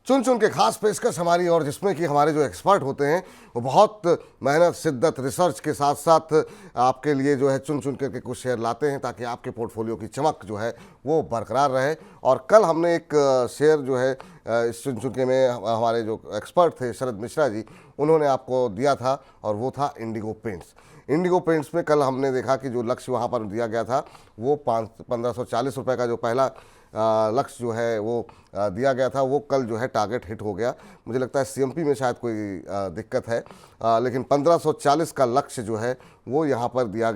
चुन चुन के खास पेशकश हमारी, और जिसमें कि हमारे जो एक्सपर्ट होते हैं वो बहुत मेहनत, शिद्दत, रिसर्च के साथ साथ आपके लिए जो है चुन चुन करके कुछ शेयर लाते हैं ताकि आपके पोर्टफोलियो की चमक जो है वो बरकरार रहे। और कल हमने एक शेयर जो है इस चुन चुन के में हमारे जो एक्सपर्ट थे शरद मिश्रा जी, उन्होंने आपको दिया था, और वो था इंडिगो पेंट्स। इंडिगो पेंट्स में कल हमने देखा कि जो लक्ष्य वहाँ पर दिया गया था वो 1540 रुपये का जो पहला लक्ष्य जो है वो दिया गया था, वो कल जो है टारगेट हिट हो गया। मुझे लगता है सीएमपी में शायद कोई दिक्कत है, लेकिन 1540 का लक्ष्य जो है वो यहाँ पर दिया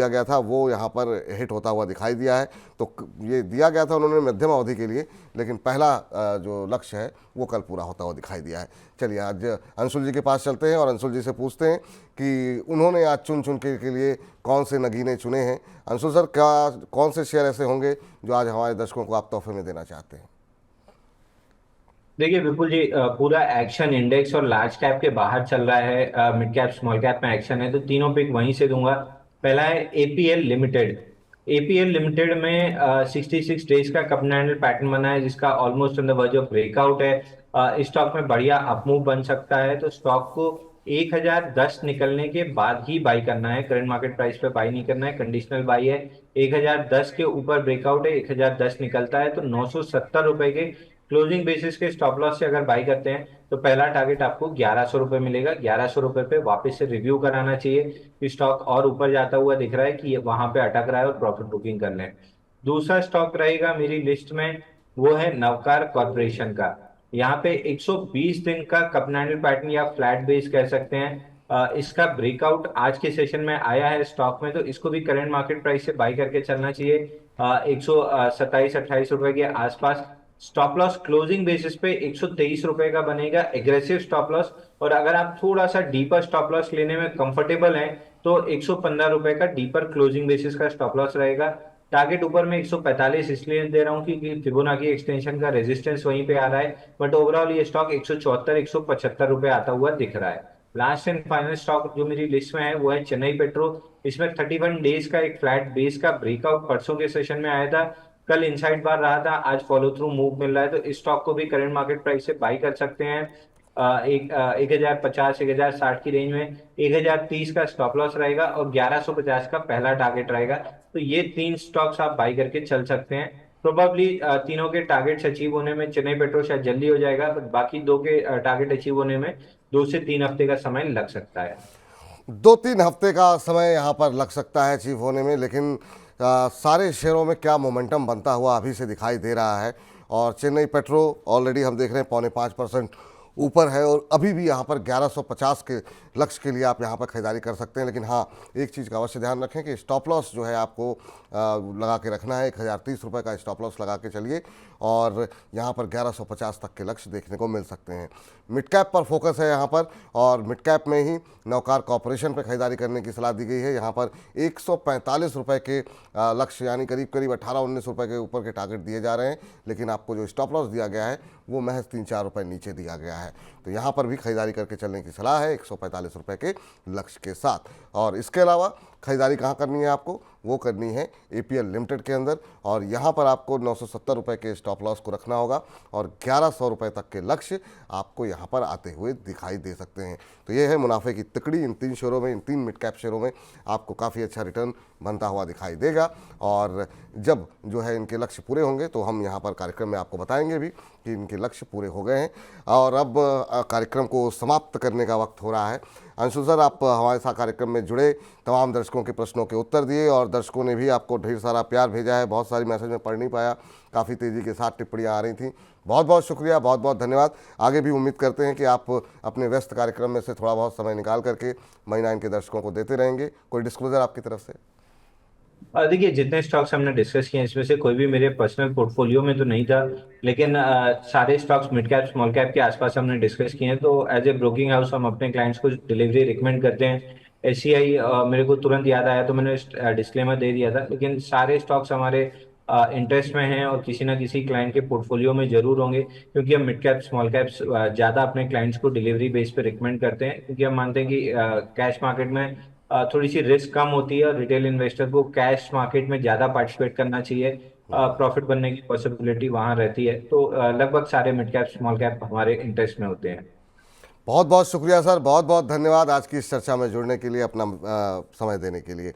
गया था वो यहाँ पर हिट होता हुआ दिखाई दिया है। तो ये दिया गया था उन्होंने मध्यम अवधि के लिए, लेकिन पहला जो लक्ष्य है वो कल पूरा होता हुआ दिखाई दिया है। चलिए आज अंशुल जी के पास चलते हैं और अंशुल जी से पूछते हैं कि उन्होंने आज चुन चुन के लिए कौन से नगीने चुने हैं। अंशुल सर, क्या कौन से शेयर ऐसे होंगे जो आज हमारे दर्शकों को आप तोहफे में देना चाहते हैं? देखिए विपुल जी, पूरा एक्शन इंडेक्स और लार्ज कैप के बाहर चल रहा है। मिड कैप स्मॉल कैप में एक्शन है, तो तीनों पिक वहीं से दूंगा। पहला है एपीएल लिमिटेड। एपीएल लिमिटेड में 66 डेज का कप एंड हैंडल पैटर्न बना है, जिसका almost on the verge of breakout है। इस स्टॉक में बढ़िया अपमूव बन सकता है, तो स्टॉक को 1010 निकलने के बाद ही बाई करना है। करंट मार्केट प्राइस पे बाई नहीं करना है, कंडीशनल बाई है। 1010 के ऊपर ब्रेकआउट है, 1010 निकलता है तो 970 रुपए के क्लोजिंग बेसिस के स्टॉप लॉस से अगर बाई करते हैं तो पहला टारगेट आपको 1100 रुपये मिलेगा। 1100 रुपये पे वापस से रिव्यू कराना चाहिए कि स्टॉक और ऊपर जाता हुआ दिख रहा है कि ये वहां पे अटक रहा है, और प्रॉफिट बुकिंग कर लें। दूसरा स्टॉक रहेगा मेरी लिस्ट में, वो है नवकार कॉर्पोरेशन का। यहाँ पे 120 दिन का कप एंड पैटर्न या फ्लैट बेस कह सकते हैं। इसका ब्रेकआउट आज के सेशन में आया है स्टॉक में, तो इसको भी करंट मार्केट प्राइस से बाई करके चलना चाहिए 127-28 रुपए के आसपास। स्टॉप लॉस क्लोजिंग बेसिस पे 123 रुपए का बनेगा, एग्रेसिव स्टॉप लॉस। और अगर आप थोड़ा सा डीपर स्टॉप लॉस लेने में कंफर्टेबल हैं तो 115 रुपए का डीपर क्लोजिंग बेसिस का स्टॉप लॉस रहेगा। टारगेट ऊपर में 145 इसलिए दे रहा हूँ क्योंकि फिबोनाची एक्सटेंशन का रेजिस्टेंस वहीं पे आ रहा है, बट ओवरऑल ये स्टॉक 174-175 रुपए आता हुआ दिख रहा है। लास्ट एंड फाइनल स्टॉक जो मेरी लिस्ट में है वो है चेन्नई पेट्रो। इसमें 31 डेज का एक फ्लैट बेस का ब्रेकआउट परसों के सेशन में आया था, कल इनसाइड बार रहा था, आज फॉलो थ्रू मूव मिल रहा है, तो इस स्टॉक को भी करंट मार्केट प्राइस से बाई कर सकते हैं। 1050 1060 की रेंज में 1030 का स्टॉप लॉस रहेगा और 1150 का पहला टारगेट रहेगा। तो ये तीन स्टॉक्स आप बाई करके चल सकते हैं। प्रोबेबली तीनों के टारगेट्स अचीव होने में चेन्नई पेट्रो शायद जल्दी हो जाएगा, बट बाकी दो के टारगेट अचीव होने में 2 से 3 हफ्ते का समय लग सकता है। 2-3 हफ्ते का समय यहाँ पर लग सकता है अचीव होने में, लेकिन सारे शेयरों में क्या मोमेंटम बनता हुआ अभी से दिखाई दे रहा है। और चेन्नई पेट्रो ऑलरेडी हम देख रहे हैं 4.5% ऊपर है, और अभी भी यहाँ पर 1150 के लक्ष्य के लिए आप यहाँ पर खरीदारी कर सकते हैं। लेकिन हाँ, एक चीज़ का अवश्य ध्यान रखें कि स्टॉप लॉस जो है आपको लगा के रखना है। 1030 रुपये का स्टॉप लॉस लगा के चलिए, और यहाँ पर 1150 तक के लक्ष्य देखने को मिल सकते हैं। मिड कैप पर फोकस है यहाँ पर, और मिड कैप में ही नवकार कॉरपोरेशन पर खरीदारी करने की सलाह दी गई है। यहाँ पर 145 रुपये के लक्ष्य यानी करीब करीब 18-19 रुपये के ऊपर के टारगेट दिए जा रहे हैं, लेकिन आपको जो स्टॉप लॉस दिया गया है वो महज 3-4 रुपये नीचे दिया गया है। तो यहाँ पर भी खरीदारी करके चलने की सलाह है 145 रुपये के लक्ष्य के साथ। और इसके अलावा खरीदारी कहाँ करनी है आपको? वो करनी है एपीएल लिमिटेड के अंदर, और यहाँ पर आपको 970 रुपये के स्टॉप लॉस को रखना होगा, और 1100 रुपये तक के लक्ष्य आपको यहाँ पर आते हुए दिखाई दे सकते हैं। तो ये है मुनाफे की तिकड़ी। इन तीन शेयरों में, इन तीन मिड कैप शेयरों में आपको काफ़ी अच्छा रिटर्न बनता हुआ दिखाई देगा। और जब जो है इनके लक्ष्य पूरे होंगे तो हम यहाँ पर कार्यक्रम में आपको बताएंगे भी कि इनके लक्ष्य पूरे हो गए हैं। और अब कार्यक्रम को समाप्त करने का वक्त हो रहा है। अंशु सर, आप हमारे साथ कार्यक्रम में जुड़े, तमाम दर्शकों के प्रश्नों के उत्तर दिए, और दर्शकों ने भी आपको ढेर सारा प्यार भेजा है। बहुत सारी मैसेज में पढ़ नहीं पाया, काफ़ी तेज़ी के साथ टिप्पणियाँ आ रही थी। बहुत बहुत शुक्रिया, बहुत बहुत धन्यवाद। आगे भी उम्मीद करते हैं कि आप अपने व्यस्त कार्यक्रम में से थोड़ा बहुत समय निकाल करके महीना के दर्शकों को देते रहेंगे। कोई डिस्क्लोजर आपकी तरफ से? देखिए, जितने स्टॉक्स हमने डिस्कस किए हैं इसमें से कोई भी मेरे पर्सनल पोर्टफोलियो में तो नहीं था, लेकिन सारे stocks mid cap small cap के आसपास हमने डिस्कस किए हैं। तो एज ए ब्रोकिंग हाउस हम अपने क्लाइंट्स को डिलीवरी रिकमेंड करते हैं। एससीआई मेरे को तुरंत याद आया तो मैंने डिस्क्लेमर दे दिया था, लेकिन सारे स्टॉक्स हमारे इंटरेस्ट में हैं और किसी ना किसी क्लाइंट के पोर्टफोलियो में जरूर होंगे, क्योंकि हम मिड कैप स्मॉल कैप्स ज़्यादा अपने क्लाइंट्स को डिलीवरी बेस पे रिकमेंड करते हैं, क्योंकि हम मानते हैं कि कैश मार्केट में थोड़ी सी रिस्क कम होती है और रिटेल इन्वेस्टर को कैश मार्केट में ज्यादा पार्टिसिपेट करना चाहिए। प्रॉफिट बनने की पॉसिबिलिटी वहां रहती है। तो लगभग सारे मिड कैप स्मॉल कैप हमारे इंटरेस्ट में होते हैं। बहुत बहुत शुक्रिया सर, बहुत बहुत धन्यवाद आज की इस चर्चा में जुड़ने के लिए, अपना समय देने के लिए।